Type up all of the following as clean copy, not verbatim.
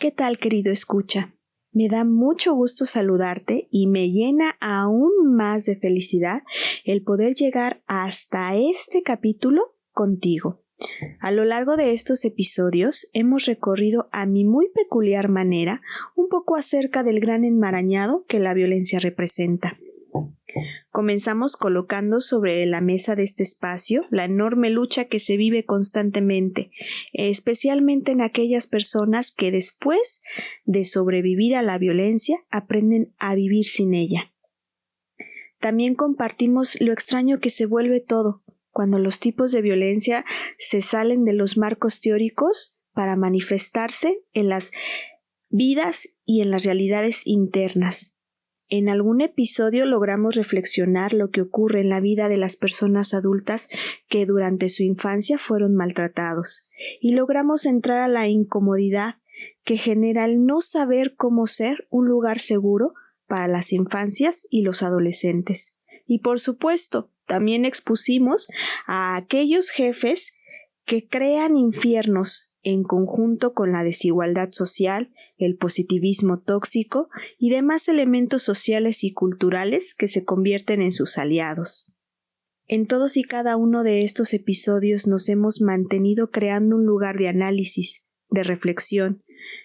¿Qué tal, querido escucha? Me da mucho gusto saludarte y me llena aún más de felicidad el poder llegar hasta este capítulo contigo. A lo largo de estos episodios hemos recorrido a mi muy peculiar manera un poco acerca del gran enmarañado que la violencia representa. Comenzamos colocando sobre la mesa de este espacio la enorme lucha que se vive constantemente, especialmente en aquellas personas que después de sobrevivir a la violencia aprenden a vivir sin ella. También compartimos lo extraño que se vuelve todo cuando los tipos de violencia se salen de los marcos teóricos para manifestarse en las vidas y en las realidades internas. En algún episodio logramos reflexionar lo que ocurre en la vida de las personas adultas que durante su infancia fueron maltratados, y logramos entrar a la incomodidad que genera el no saber cómo ser un lugar seguro para las infancias y los adolescentes. Y por supuesto, también expusimos a aquellos jefes que crean infiernos en conjunto con la desigualdad social, el positivismo tóxico y demás elementos sociales y culturales que se convierten en sus aliados. En todos y cada uno de estos episodios nos hemos mantenido creando un lugar de análisis, de reflexión,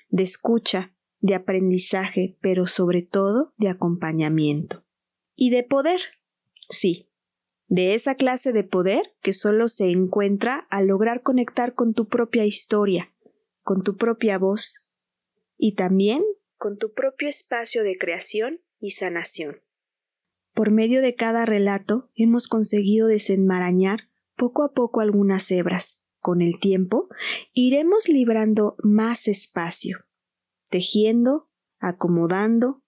de escucha, de aprendizaje, pero sobre todo de acompañamiento. Y de poder, sí. De esa clase de poder que solo se encuentra al lograr conectar con tu propia historia, con tu propia voz y también con tu propio espacio de creación y sanación. Por medio de cada relato hemos conseguido desenmarañar poco a poco algunas hebras. Con el tiempo iremos librando más espacio, tejiendo, acomodando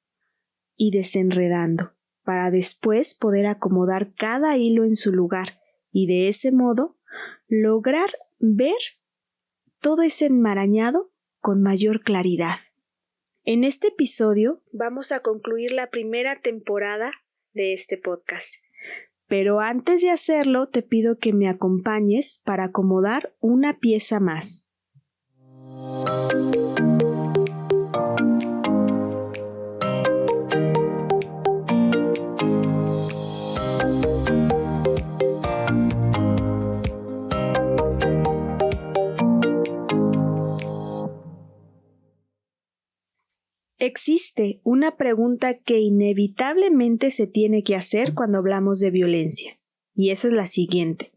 y desenredando, para después poder acomodar cada hilo en su lugar y de ese modo lograr ver todo ese enmarañado con mayor claridad. En este episodio vamos a concluir la primera temporada de este podcast, pero antes de hacerlo te pido que me acompañes para acomodar una pieza más. Existe una pregunta que inevitablemente se tiene que hacer cuando hablamos de violencia, y esa es la siguiente.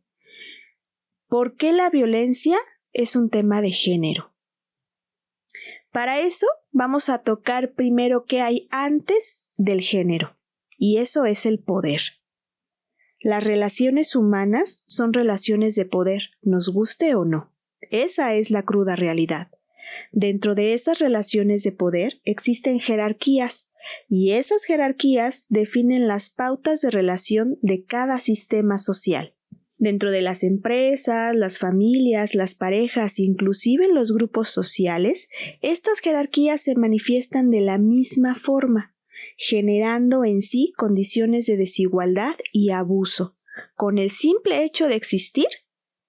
¿Por qué la violencia es un tema de género? Para eso vamos a tocar primero qué hay antes del género, y eso es el poder. Las relaciones humanas son relaciones de poder, nos guste o no. Esa es la cruda realidad. Dentro de esas relaciones de poder existen jerarquías y esas jerarquías definen las pautas de relación de cada sistema social. Dentro de las empresas, las familias, las parejas, inclusive los grupos sociales, estas jerarquías se manifiestan de la misma forma, generando en sí condiciones de desigualdad y abuso. Con el simple hecho de existir,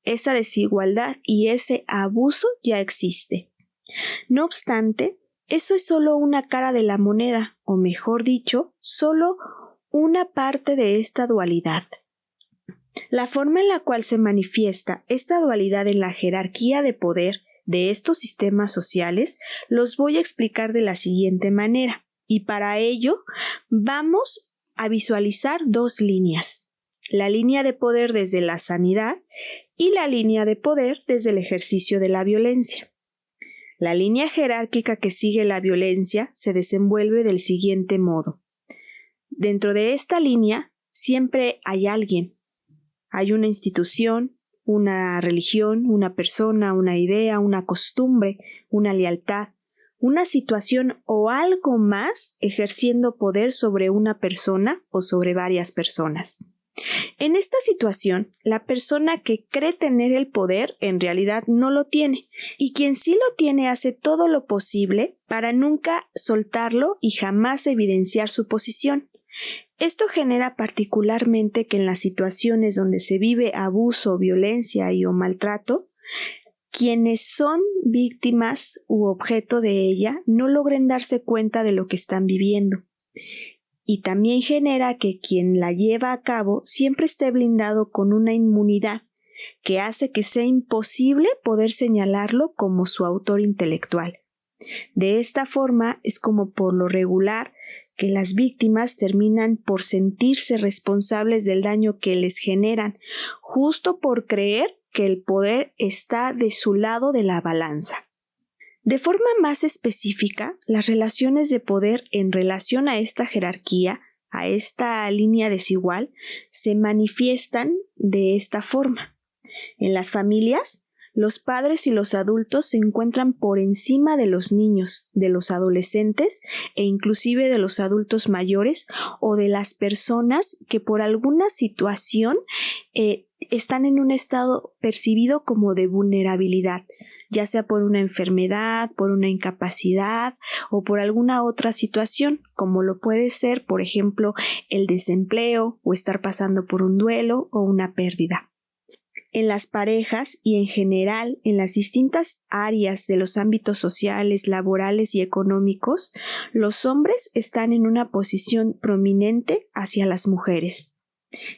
esa desigualdad y ese abuso ya existe. No obstante, eso es solo una cara de la moneda, o mejor dicho, solo una parte de esta dualidad. La forma en la cual se manifiesta esta dualidad en la jerarquía de poder de estos sistemas sociales los voy a explicar de la siguiente manera, y para ello vamos a visualizar dos líneas: la línea de poder desde la sanidad y la línea de poder desde el ejercicio de la violencia. La línea jerárquica que sigue la violencia se desenvuelve del siguiente modo. Dentro de esta línea siempre hay alguien. Hay una institución, una religión, una persona, una idea, una costumbre, una lealtad, una situación o algo más ejerciendo poder sobre una persona o sobre varias personas. En esta situación, la persona que cree tener el poder en realidad no lo tiene, y quien sí lo tiene hace todo lo posible para nunca soltarlo y jamás evidenciar su posición. Esto genera particularmente que en las situaciones donde se vive abuso, violencia o maltrato, quienes son víctimas u objeto de ella no logren darse cuenta de lo que están viviendo. Y también genera que quien la lleva a cabo siempre esté blindado con una inmunidad que hace que sea imposible poder señalarlo como su autor intelectual. De esta forma es como por lo regular que las víctimas terminan por sentirse responsables del daño que les generan, justo por creer que el poder está de su lado de la balanza. De forma más específica, las relaciones de poder en relación a esta jerarquía, a esta línea desigual, se manifiestan de esta forma. En las familias, los padres y los adultos se encuentran por encima de los niños, de los adolescentes e inclusive de los adultos mayores o de las personas que por alguna situación están en un estado percibido como de vulnerabilidad, ya sea por una enfermedad, por una incapacidad o por alguna otra situación, como lo puede ser, por ejemplo, el desempleo o estar pasando por un duelo o una pérdida. En las parejas y en general en las distintas áreas de los ámbitos sociales, laborales y económicos, los hombres están en una posición prominente hacia las mujeres.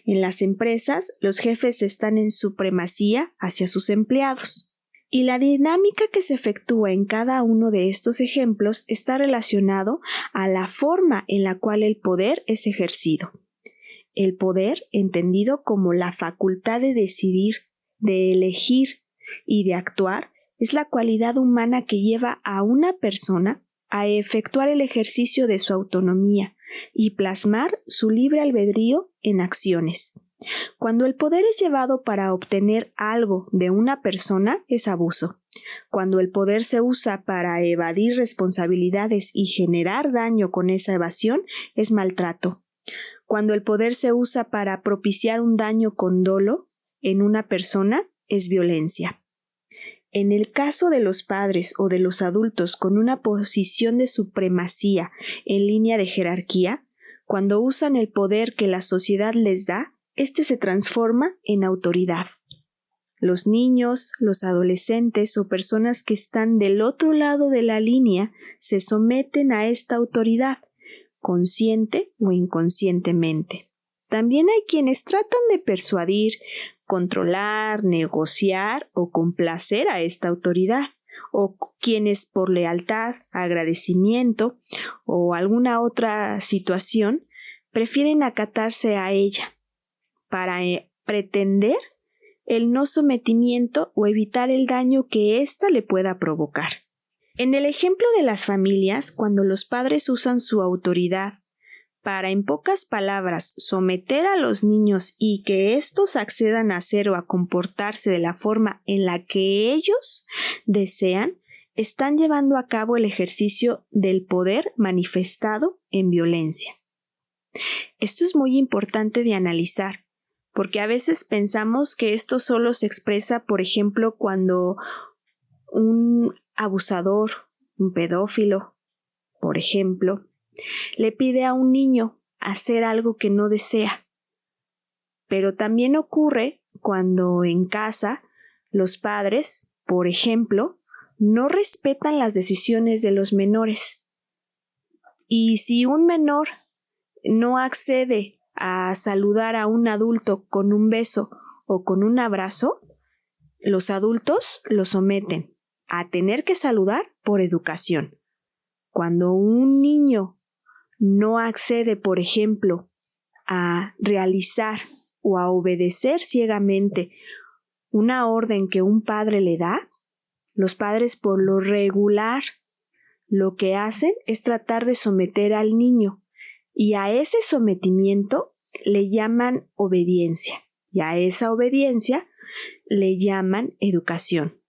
En las empresas, los jefes están en supremacía hacia sus empleados. Y la dinámica que se efectúa en cada uno de estos ejemplos está relacionado a la forma en la cual el poder es ejercido. El poder, entendido como la facultad de decidir, de elegir y de actuar, es la cualidad humana que lleva a una persona a efectuar el ejercicio de su autonomía y plasmar su libre albedrío en acciones. Cuando el poder es llevado para obtener algo de una persona, es abuso. Cuando el poder se usa para evadir responsabilidades y generar daño con esa evasión, es maltrato. Cuando el poder se usa para propiciar un daño con dolo en una persona, es violencia. En el caso de los padres o de los adultos con una posición de supremacía en línea de jerarquía, cuando usan el poder que la sociedad les da, este se transforma en autoridad. Los niños, los adolescentes o personas que están del otro lado de la línea se someten a esta autoridad, consciente o inconscientemente. También hay quienes tratan de persuadir, controlar, negociar o complacer a esta autoridad, o quienes por lealtad, agradecimiento o alguna otra situación prefieren acatarse a ella para pretender el no sometimiento o evitar el daño que ésta le pueda provocar. En el ejemplo de las familias, cuando los padres usan su autoridad para, en pocas palabras, someter a los niños y que éstos accedan a hacer o a comportarse de la forma en la que ellos desean, están llevando a cabo el ejercicio del poder manifestado en violencia. Esto es muy importante de analizar, porque a veces pensamos que esto solo se expresa, por ejemplo, cuando un abusador, un pedófilo, por ejemplo, le pide a un niño hacer algo que no desea. Pero también ocurre cuando en casa los padres, por ejemplo, no respetan las decisiones de los menores. Y si un menor no accede a saludar a un adulto con un beso o con un abrazo, los adultos lo someten a tener que saludar por educación. Cuando un niño no accede, por ejemplo, a realizar o a obedecer ciegamente una orden que un padre le da, los padres por lo regular lo que hacen es tratar de someter al niño, y a ese sometimiento le llaman obediencia, y a esa obediencia le llaman educación.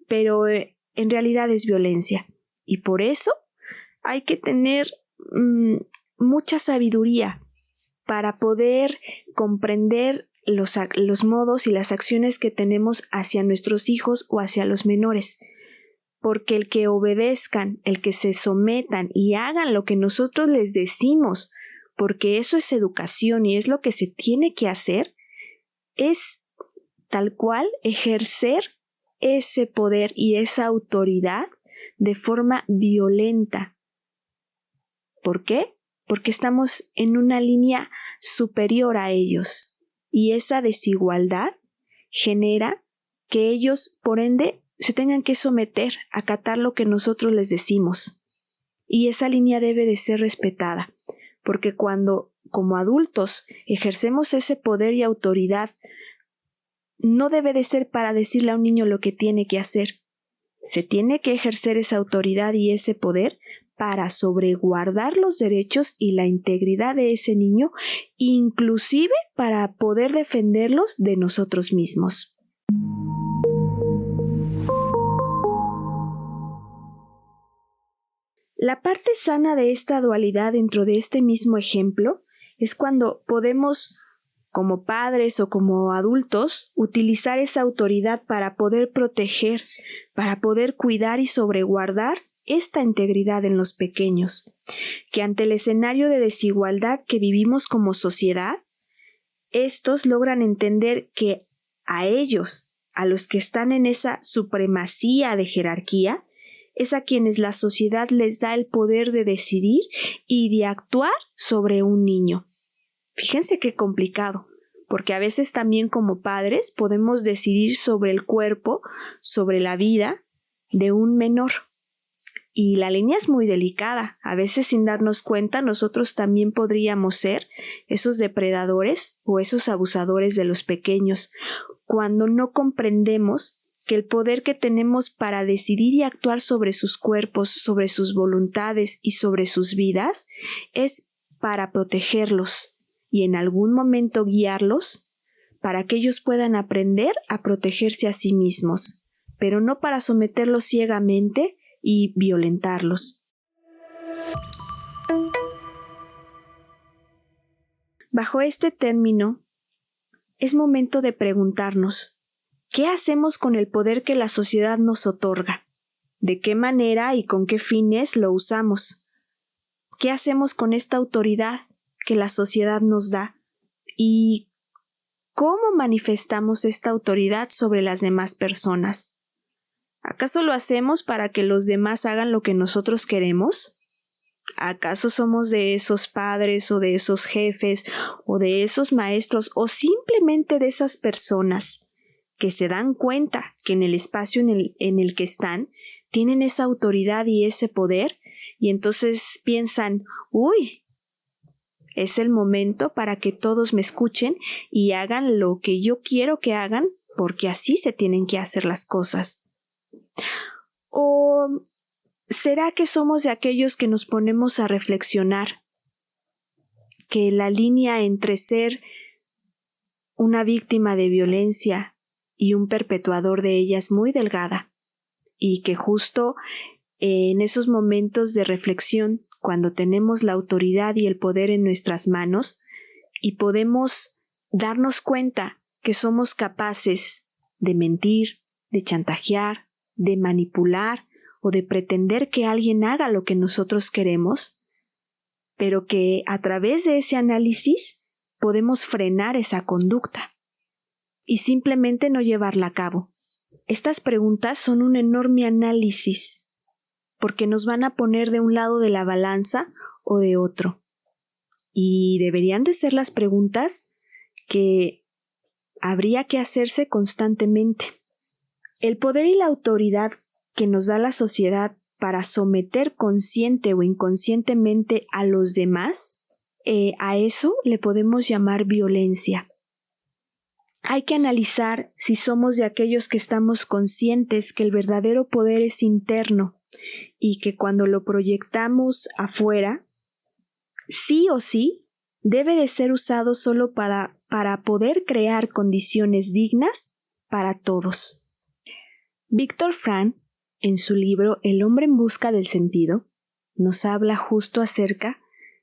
Pero en realidad es violencia, y por eso hay que tener mucha sabiduría para poder comprender los modos y las acciones que tenemos hacia nuestros hijos o hacia los menores. Porque el que obedezcan, el que se sometan y hagan lo que nosotros les decimos, porque eso es educación y es lo que se tiene que hacer, es tal cual ejercer ese poder y esa autoridad de forma violenta. ¿Por qué? Porque estamos en una línea superior a ellos y esa desigualdad genera que ellos, por ende, se tengan que someter a acatar lo que nosotros les decimos. Y esa línea debe de ser respetada, porque cuando, como adultos, ejercemos ese poder y autoridad, no debe de ser para decirle a un niño lo que tiene que hacer. Se tiene que ejercer esa autoridad y ese poder para sobreguardar los derechos y la integridad de ese niño, inclusive para poder defenderlos de nosotros mismos. La parte sana de esta dualidad dentro de este mismo ejemplo es cuando podemos, como padres o como adultos, utilizar esa autoridad para poder proteger, para poder cuidar y sobreguardar esta integridad en los pequeños, que ante el escenario de desigualdad que vivimos como sociedad, estos logran entender que a ellos, a los que están en esa supremacía de jerarquía, es a quienes la sociedad les da el poder de decidir y de actuar sobre un niño. Fíjense qué complicado, porque a veces también como padres podemos decidir sobre el cuerpo, sobre la vida de un menor. Y la línea es muy delicada. A veces sin darnos cuenta nosotros también podríamos ser esos depredadores o esos abusadores de los pequeños, cuando no comprendemos que el poder que tenemos para decidir y actuar sobre sus cuerpos, sobre sus voluntades y sobre sus vidas es para protegerlos y en algún momento guiarlos para que ellos puedan aprender a protegerse a sí mismos, pero no para someterlos ciegamente y violentarlos. Bajo este término, es momento de preguntarnos, ¿qué hacemos con el poder que la sociedad nos otorga? ¿De qué manera y con qué fines lo usamos? ¿Qué hacemos con esta autoridad que la sociedad nos da? ¿Y cómo manifestamos esta autoridad sobre las demás personas? ¿Acaso lo hacemos para que los demás hagan lo que nosotros queremos? ¿Acaso somos de esos padres o de esos jefes o de esos maestros o simplemente de esas personas que se dan cuenta que en el espacio en el que están tienen esa autoridad y ese poder y entonces piensan, uy, es el momento para que todos me escuchen y hagan lo que yo quiero que hagan porque así se tienen que hacer las cosas? ¿O será que somos de aquellos que nos ponemos a reflexionar que la línea entre ser una víctima de violencia y un perpetuador de ella es muy delgada y que justo en esos momentos de reflexión, cuando tenemos la autoridad y el poder en nuestras manos y podemos darnos cuenta que somos capaces de mentir, de chantajear, de manipular o de pretender que alguien haga lo que nosotros queremos, pero que a través de ese análisis podemos frenar esa conducta y simplemente no llevarla a cabo. Estas preguntas son un enorme análisis porque nos van a poner de un lado de la balanza o de otro. Y deberían de ser las preguntas que habría que hacerse constantemente. El poder y la autoridad que nos da la sociedad para someter consciente o inconscientemente a los demás, a eso le podemos llamar violencia. Hay que analizar si somos de aquellos que estamos conscientes que el verdadero poder es interno y que cuando lo proyectamos afuera, sí o sí, debe de ser usado solo para poder crear condiciones dignas para todos. Viktor Frankl, en su libro El hombre en busca del sentido, nos habla justo acerca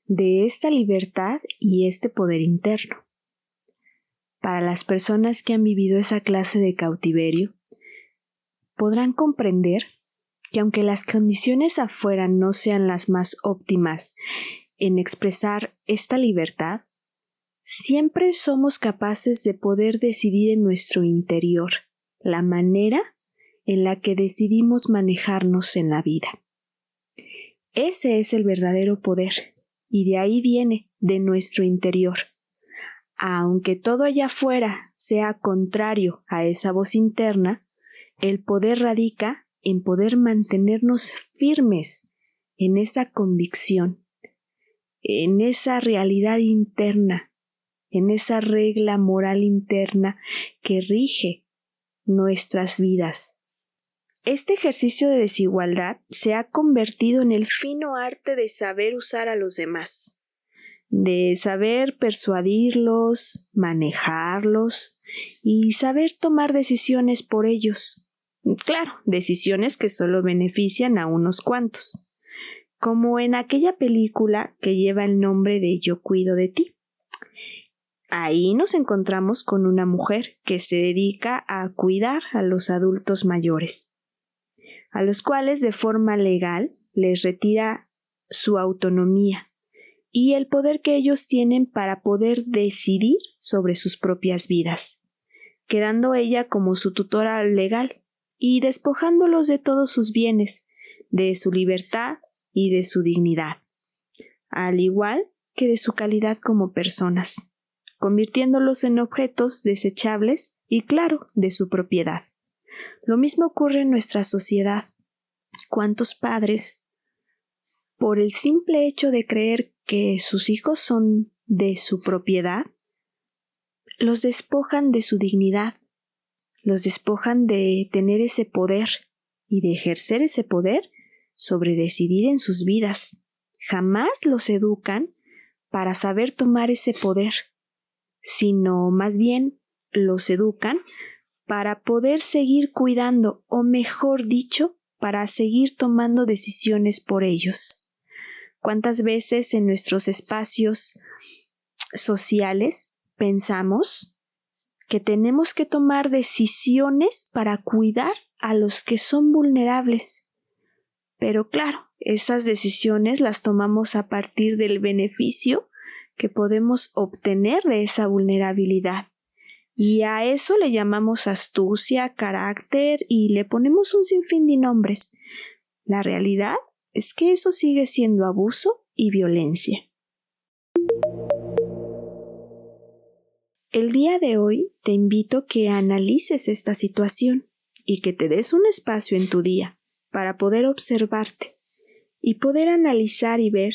de esta libertad y este poder interno. Para las personas que han vivido esa clase de cautiverio, podrán comprender que aunque las condiciones afuera no sean las más óptimas en expresar esta libertad, siempre somos capaces de poder decidir en nuestro interior la manera en la que decidimos manejarnos en la vida. Ese es el verdadero poder, y de ahí viene, de nuestro interior. Aunque todo allá afuera sea contrario a esa voz interna, el poder radica en poder mantenernos firmes en esa convicción, en esa realidad interna, en esa regla moral interna que rige nuestras vidas. Este ejercicio de desigualdad se ha convertido en el fino arte de saber usar a los demás, de saber persuadirlos, manejarlos y saber tomar decisiones por ellos. Claro, decisiones que solo benefician a unos cuantos, como en aquella película que lleva el nombre de Yo cuido de ti. Ahí nos encontramos con una mujer que se dedica a cuidar a los adultos mayores, a los cuales de forma legal les retira su autonomía y el poder que ellos tienen para poder decidir sobre sus propias vidas, quedando ella como su tutora legal y despojándolos de todos sus bienes, de su libertad y de su dignidad, al igual que de su calidad como personas, convirtiéndolos en objetos desechables y, claro, de su propiedad. Lo mismo ocurre en nuestra sociedad. ¿Cuántos padres, por el simple hecho de creer que sus hijos son de su propiedad, los despojan de su dignidad, los despojan de tener ese poder y de ejercer ese poder sobre decidir en sus vidas? Jamás los educan para saber tomar ese poder, sino más bien los educan para poder seguir cuidando, o mejor dicho, para seguir tomando decisiones por ellos. ¿Cuántas veces en nuestros espacios sociales pensamos que tenemos que tomar decisiones para cuidar a los que son vulnerables? Pero claro, esas decisiones las tomamos a partir del beneficio que podemos obtener de esa vulnerabilidad. Y a eso le llamamos astucia, carácter y le ponemos un sinfín de nombres. La realidad es que eso sigue siendo abuso y violencia. El día de hoy te invito a que analices esta situación y que te des un espacio en tu día para poder observarte y poder analizar y ver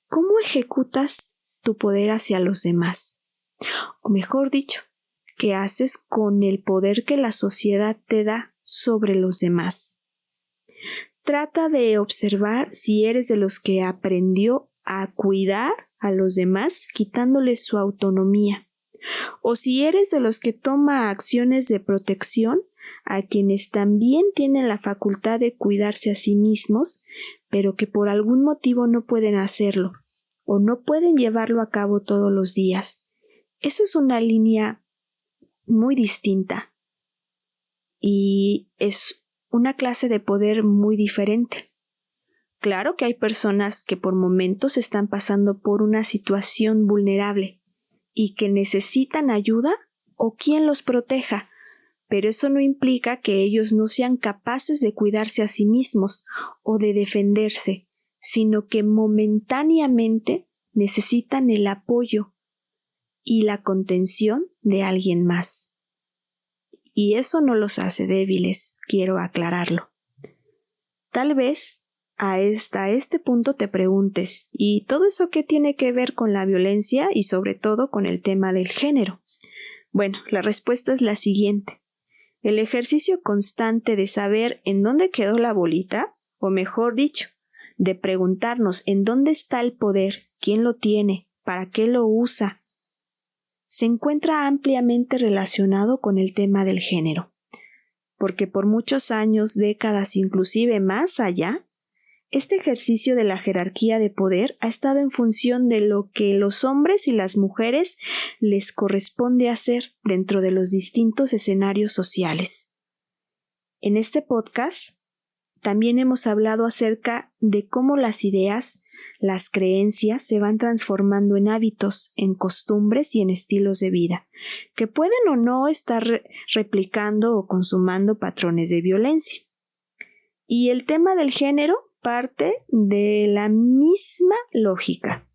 cómo ejecutas tu poder hacia los demás. O mejor dicho, ¿qué haces con el poder que la sociedad te da sobre los demás? Trata de observar si eres de los que aprendió a cuidar a los demás quitándoles su autonomía, o si eres de los que toma acciones de protección a quienes también tienen la facultad de cuidarse a sí mismos, pero que por algún motivo no pueden hacerlo o no pueden llevarlo a cabo todos los días. Eso es una línea muy distinta y es una clase de poder muy diferente. Claro que hay personas que por momentos están pasando por una situación vulnerable y que necesitan ayuda o quien los proteja, pero eso no implica que ellos no sean capaces de cuidarse a sí mismos o de defenderse, sino que momentáneamente necesitan el apoyo y la contención de alguien más. Y eso no los hace débiles, quiero aclararlo. Tal vez hasta este punto te preguntes, ¿y todo eso qué tiene que ver con la violencia y sobre todo con el tema del género? Bueno, la respuesta es la siguiente. El ejercicio constante de saber en dónde quedó la bolita, o mejor dicho, de preguntarnos en dónde está el poder, quién lo tiene, para qué lo usa, se encuentra ampliamente relacionado con el tema del género, porque por muchos años, décadas, inclusive más allá, este ejercicio de la jerarquía de poder ha estado en función de lo que los hombres y las mujeres les corresponde hacer dentro de los distintos escenarios sociales. En este podcast también hemos hablado acerca de cómo las ideas las creencias se van transformando en hábitos, en costumbres y en estilos de vida, que pueden o no estar replicando o consumando patrones de violencia. Y el tema del género parte de la misma lógica.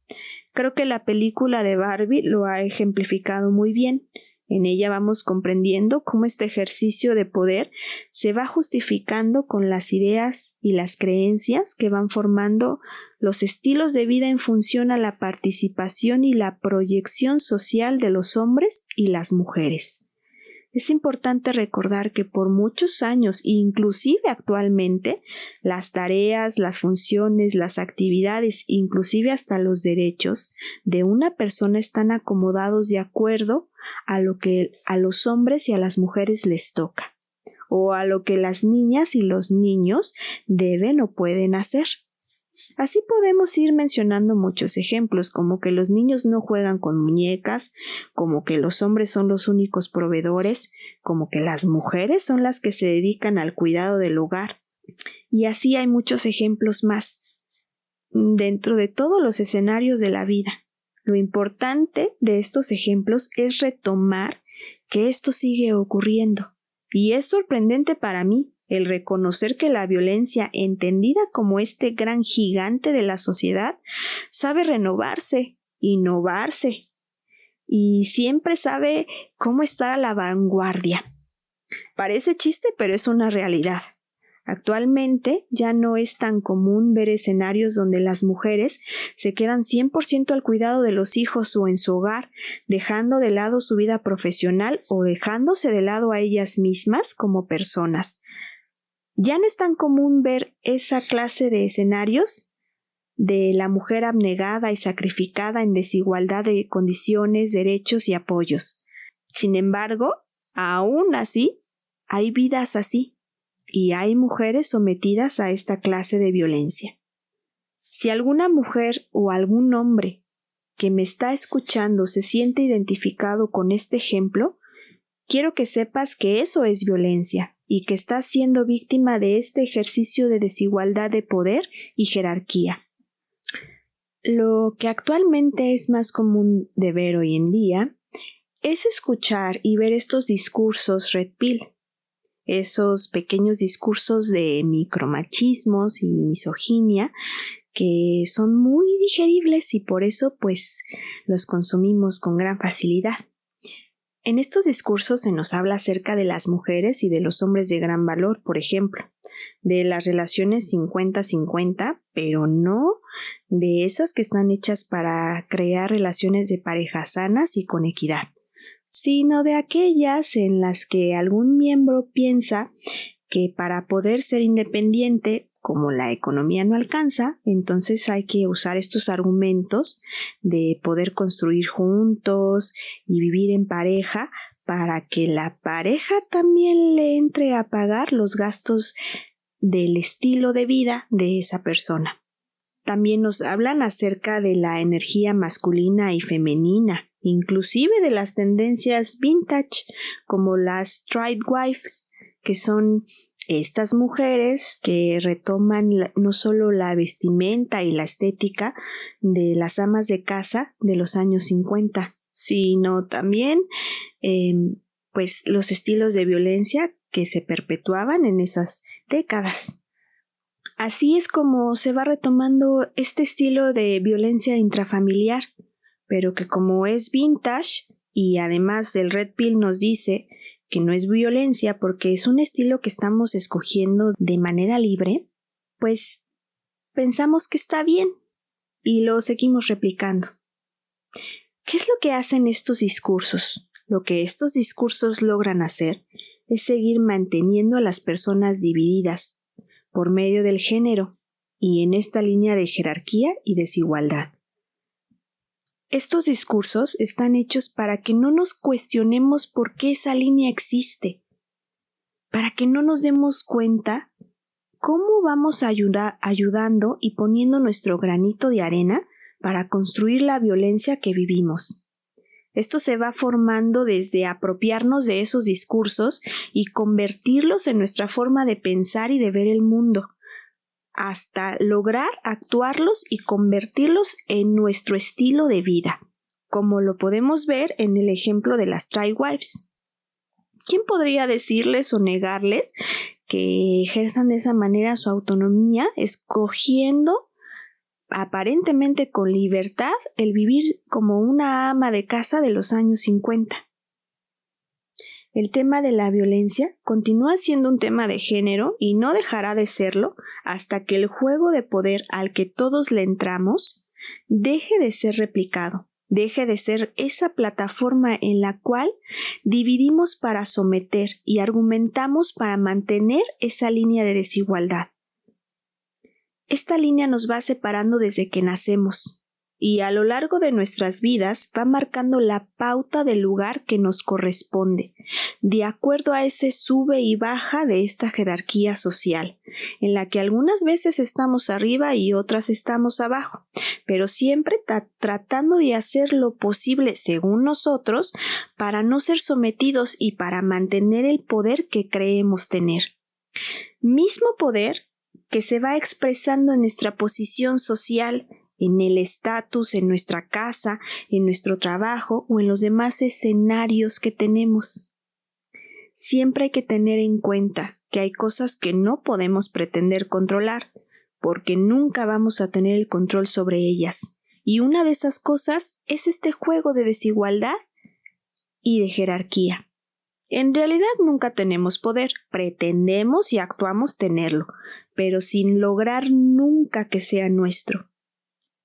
Creo que la película de Barbie lo ha ejemplificado muy bien. En ella vamos comprendiendo cómo este ejercicio de poder se va justificando con las ideas y las creencias que van formando los estilos de vida en función a la participación y la proyección social de los hombres y las mujeres. Es importante recordar que por muchos años, inclusive actualmente, las tareas, las funciones, las actividades, inclusive hasta los derechos de una persona están acomodados de acuerdo a lo que a los hombres y a las mujeres les toca, o a lo que las niñas y los niños deben o pueden hacer. Así podemos ir mencionando muchos ejemplos, como que los niños no juegan con muñecas, como que los hombres son los únicos proveedores, como que las mujeres son las que se dedican al cuidado del hogar. Y así hay muchos ejemplos más dentro de todos los escenarios de la vida. Lo importante de estos ejemplos es retomar que esto sigue ocurriendo. Y es sorprendente para mí el reconocer que la violencia, entendida como este gran gigante de la sociedad, sabe renovarse, innovarse y siempre sabe cómo estar a la vanguardia. Parece chiste, pero es una realidad. Actualmente ya no es tan común ver escenarios donde las mujeres se quedan 100% al cuidado de los hijos o en su hogar, dejando de lado su vida profesional o dejándose de lado a ellas mismas como personas. Ya no es tan común ver esa clase de escenarios de la mujer abnegada y sacrificada en desigualdad de condiciones, derechos y apoyos. Sin embargo, aún así, hay vidas así y hay mujeres sometidas a esta clase de violencia. Si alguna mujer o algún hombre que me está escuchando se siente identificado con este ejemplo, quiero que sepas que eso es violencia y que estás siendo víctima de este ejercicio de desigualdad de poder y jerarquía. Lo que actualmente es más común de ver hoy en día es escuchar y ver estos discursos red pill, esos pequeños discursos de micromachismos y misoginia que son muy digeribles y por eso pues los consumimos con gran facilidad. En estos discursos se nos habla acerca de las mujeres y de los hombres de gran valor, por ejemplo, de las relaciones 50-50, pero no de esas que están hechas para crear relaciones de pareja sanas y con equidad, sino de aquellas en las que algún miembro piensa que para poder ser independiente, como la economía no alcanza, entonces hay que usar estos argumentos de poder construir juntos y vivir en pareja para que la pareja también le entre a pagar los gastos del estilo de vida de esa persona. También nos hablan acerca de la energía masculina y femenina, inclusive de las tendencias vintage como las Streetwifes, que son estas mujeres que retoman no solo la vestimenta y la estética de las amas de casa de los años 50, sino también pues los estilos de violencia que se perpetuaban en esas décadas. Así es como se va retomando este estilo de violencia intrafamiliar, pero que como es vintage y además el Red Pill nos dice que no es violencia porque es un estilo que estamos escogiendo de manera libre, pues pensamos que está bien y lo seguimos replicando. ¿Qué es lo que hacen estos discursos? Lo que estos discursos logran hacer es seguir manteniendo a las personas divididas por medio del género y en esta línea de jerarquía y desigualdad. Estos discursos están hechos para que no nos cuestionemos por qué esa línea existe, para que no nos demos cuenta cómo vamos ayudando y poniendo nuestro granito de arena para construir la violencia que vivimos. Esto se va formando desde apropiarnos de esos discursos y convertirlos en nuestra forma de pensar y de ver el mundo, hasta lograr actuarlos y convertirlos en nuestro estilo de vida, como lo podemos ver en el ejemplo de las Try Wives. ¿Quién podría decirles o negarles que ejerzan de esa manera su autonomía, escogiendo aparentemente con libertad el vivir como una ama de casa de los años 50? El tema de la violencia continúa siendo un tema de género y no dejará de serlo hasta que el juego de poder al que todos le entramos deje de ser replicado, deje de ser esa plataforma en la cual dividimos para someter y argumentamos para mantener esa línea de desigualdad. Esta línea nos va separando desde que nacemos y a lo largo de nuestras vidas va marcando la pauta del lugar que nos corresponde, de acuerdo a ese sube y baja de esta jerarquía social, en la que algunas veces estamos arriba y otras estamos abajo, pero siempre tratando de hacer lo posible según nosotros para no ser sometidos y para mantener el poder que creemos tener. Mismo poder que se va expresando en nuestra posición social, en el estatus, en nuestra casa, en nuestro trabajo o en los demás escenarios que tenemos. Siempre hay que tener en cuenta que hay cosas que no podemos pretender controlar, porque nunca vamos a tener el control sobre ellas. Y una de esas cosas es este juego de desigualdad y de jerarquía. En realidad nunca tenemos poder, pretendemos y actuamos tenerlo, pero sin lograr nunca que sea nuestro.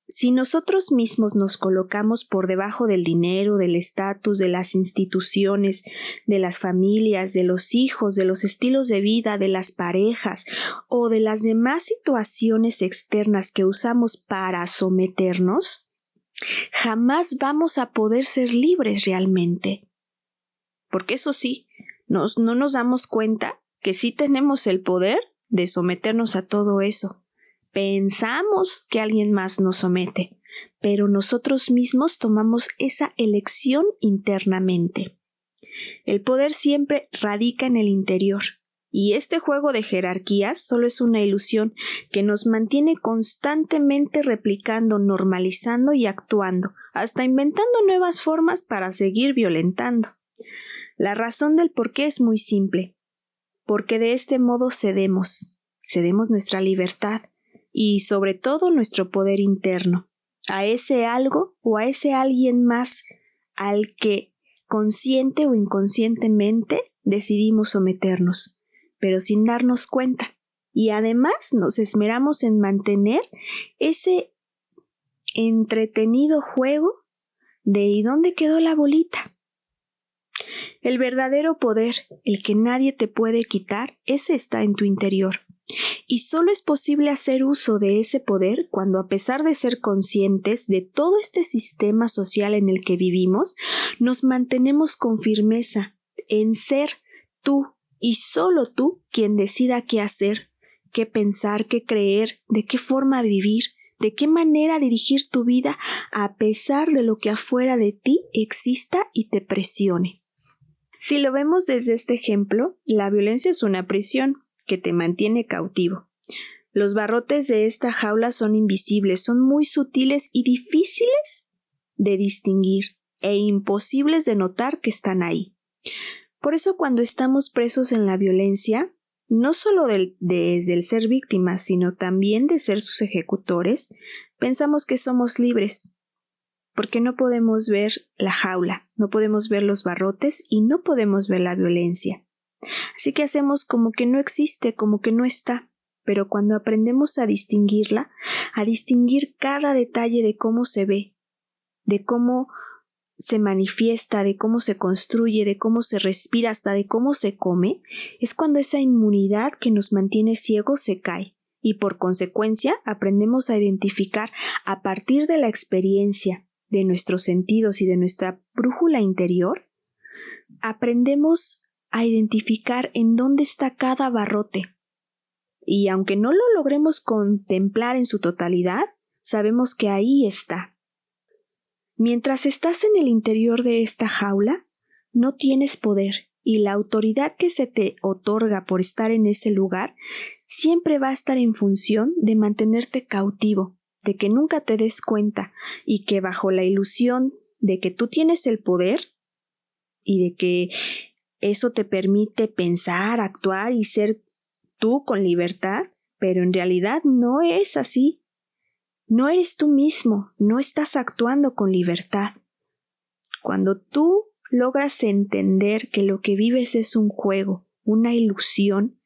Si nosotros mismos nos colocamos por debajo del dinero, del estatus, de las instituciones, de las familias, de los hijos, de los estilos de vida, de las parejas o de las demás situaciones externas que usamos para someternos, jamás vamos a poder ser libres realmente. Porque eso sí, no nos damos cuenta que sí tenemos el poder de someternos a todo eso. Pensamos que alguien más nos somete, pero nosotros mismos tomamos esa elección internamente. El poder siempre radica en el interior, y este juego de jerarquías solo es una ilusión que nos mantiene constantemente replicando, normalizando y actuando, hasta inventando nuevas formas para seguir violentando. La razón del por qué es muy simple, porque de este modo cedemos nuestra libertad, y sobre todo nuestro poder interno, a ese algo o a ese alguien más al que consciente o inconscientemente decidimos someternos, pero sin darnos cuenta, y además nos esmeramos en mantener ese entretenido juego de ¿y dónde quedó la bolita? El verdadero poder, el que nadie te puede quitar, ese está en tu interior. Y solo es posible hacer uso de ese poder cuando, a pesar de ser conscientes de todo este sistema social en el que vivimos, nos mantenemos con firmeza en ser tú y solo tú quien decida qué hacer, qué pensar, qué creer, de qué forma vivir, de qué manera dirigir tu vida a pesar de lo que afuera de ti exista y te presione. Si lo vemos desde este ejemplo, la violencia es una prisión que te mantiene cautivo. Los barrotes de esta jaula son invisibles, son muy sutiles y difíciles de distinguir e imposibles de notar que están ahí. Por eso cuando estamos presos en la violencia, no solo desde el ser víctimas, sino también de ser sus ejecutores, pensamos que somos libres, porque no podemos ver la jaula, no podemos ver los barrotes y no podemos ver la violencia. Así que hacemos como que no existe, como que no está, pero cuando aprendemos a distinguirla, a distinguir cada detalle de cómo se ve, de cómo se manifiesta, de cómo se construye, de cómo se respira, hasta de cómo se come, es cuando esa inmunidad que nos mantiene ciegos se cae y por consecuencia aprendemos a identificar a partir de la experiencia, de nuestros sentidos y de nuestra brújula interior, aprendemos a identificar en dónde está cada barrote. Y aunque no lo logremos contemplar en su totalidad, sabemos que ahí está. Mientras estás en el interior de esta jaula, no tienes poder y la autoridad que se te otorga por estar en ese lugar siempre va a estar en función de mantenerte cautivo, de que nunca te des cuenta y que bajo la ilusión de que tú tienes el poder y de que eso te permite pensar, actuar y ser tú con libertad, pero en realidad no es así. No eres tú mismo, no estás actuando con libertad. Cuando tú logras entender que lo que vives es un juego, una ilusión,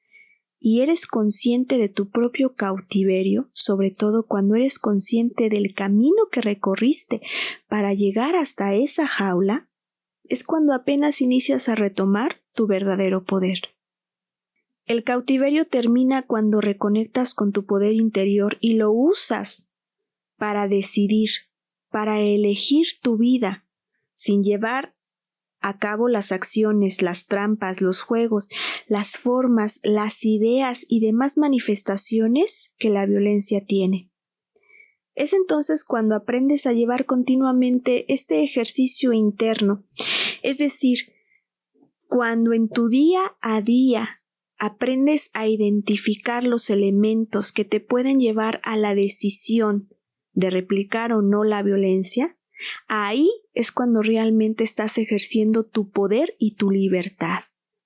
y eres consciente de tu propio cautiverio, sobre todo cuando eres consciente del camino que recorriste para llegar hasta esa jaula, es cuando apenas inicias a retomar tu verdadero poder. El cautiverio termina cuando reconectas con tu poder interior y lo usas para decidir, para elegir tu vida, sin llevar a cabo las acciones, las trampas, los juegos, las formas, las ideas y demás manifestaciones que la violencia tiene. Es entonces cuando aprendes a llevar continuamente este ejercicio interno, es decir, cuando en tu día a día aprendes a identificar los elementos que te pueden llevar a la decisión de replicar o no la violencia, ahí es cuando realmente estás ejerciendo tu poder y tu libertad,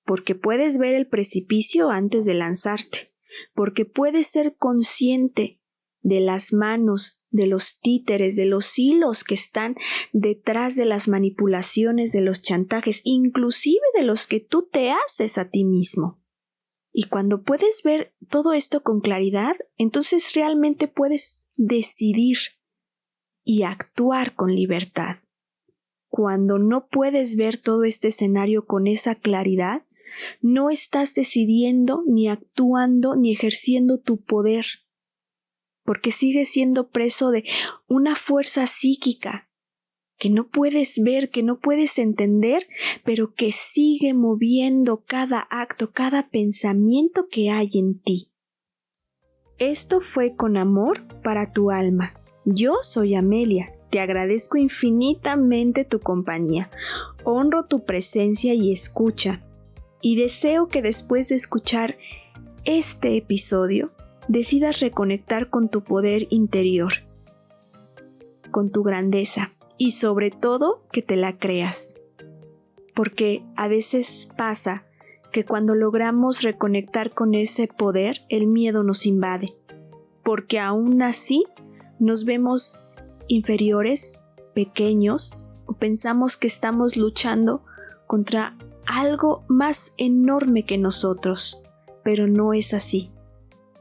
porque puedes ver el precipicio antes de lanzarte, porque puedes ser consciente de las manos, de los títeres, de los hilos que están detrás de las manipulaciones, de los chantajes, inclusive de los que tú te haces a ti mismo. Y cuando puedes ver todo esto con claridad, entonces realmente puedes decidir y actuar con libertad. Cuando no puedes ver todo este escenario con esa claridad, no estás decidiendo, ni actuando, ni ejerciendo tu poder, porque sigues siendo preso de una fuerza psíquica que no puedes ver, que no puedes entender, pero que sigue moviendo cada acto, cada pensamiento que hay en ti. Esto fue Con Amor para tu alma. Yo soy Amelia, te agradezco infinitamente tu compañía, honro tu presencia y escucha, y deseo que después de escuchar este episodio, decidas reconectar con tu poder interior, con tu grandeza, y sobre todo que te la creas. Porque a veces pasa que cuando logramos reconectar con ese poder, el miedo nos invade, porque aún así nos vemos inferiores, pequeños, o pensamos que estamos luchando contra algo más enorme que nosotros, pero no es así.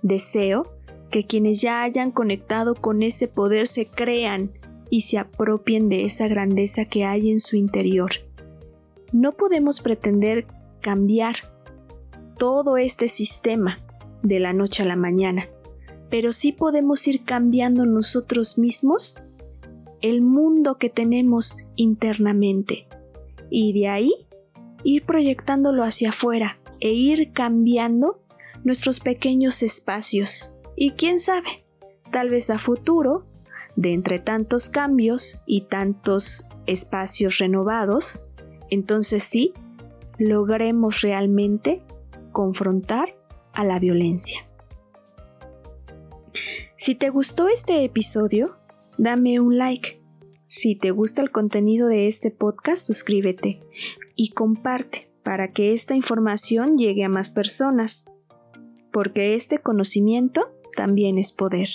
Deseo que quienes ya hayan conectado con ese poder se crean y se apropien de esa grandeza que hay en su interior. No podemos pretender cambiar todo este sistema de la noche a la mañana, pero sí podemos ir cambiando nosotros mismos el mundo que tenemos internamente y de ahí ir proyectándolo hacia afuera e ir cambiando nuestros pequeños espacios. Y quién sabe, tal vez a futuro, de entre tantos cambios y tantos espacios renovados, entonces sí, logremos realmente confrontar a la violencia. Si te gustó este episodio, dame un like. Si te gusta el contenido de este podcast, suscríbete y comparte para que esta información llegue a más personas, porque este conocimiento también es poder.